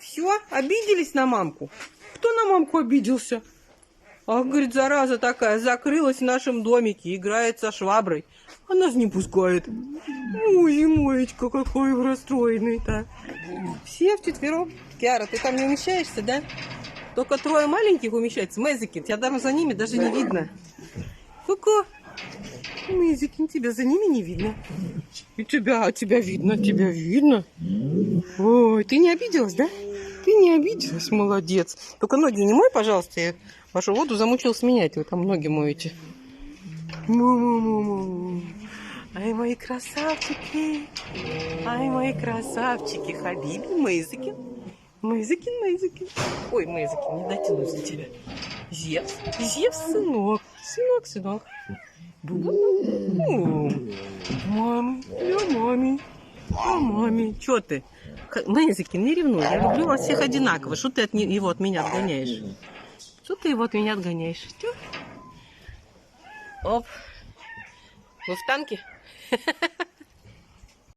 Все, обиделись на мамку? Кто на мамку обиделся? А, говорит, зараза такая, закрылась в нашем домике, играет со шваброй. А нас не пускает. Ой, Моечка, какой вы расстроенный-то. Все вчетвером. Киара, ты там не умещаешься, да? Только трое маленьких умещается. Мэзикин, тебя там за ними даже не видно. Ку-ку. Мэзикин, тебя за ними не видно. И тебя видно, тебя видно. Ой, ты не обиделась, да? Ты не обиделась, молодец. Только ноги не мой, пожалуйста. Я вашу воду замучилась менять. Вы там ноги моете. Му-му-му-му. Ай, мои красавчики. Ай, мои красавчики. Хабиби, Мэзикин. Мэзикин. Ой, Мэзикин, не дотянусь до тебя. Зевс, сынок. Сынок. Маме, для маме. Чё ты? Мэзикин, не ревнуй. Я люблю вас всех одинаково. Что ты его от меня отгоняешь? Что ты его от меня отгоняешь? Тю. Оп. Вы в танке?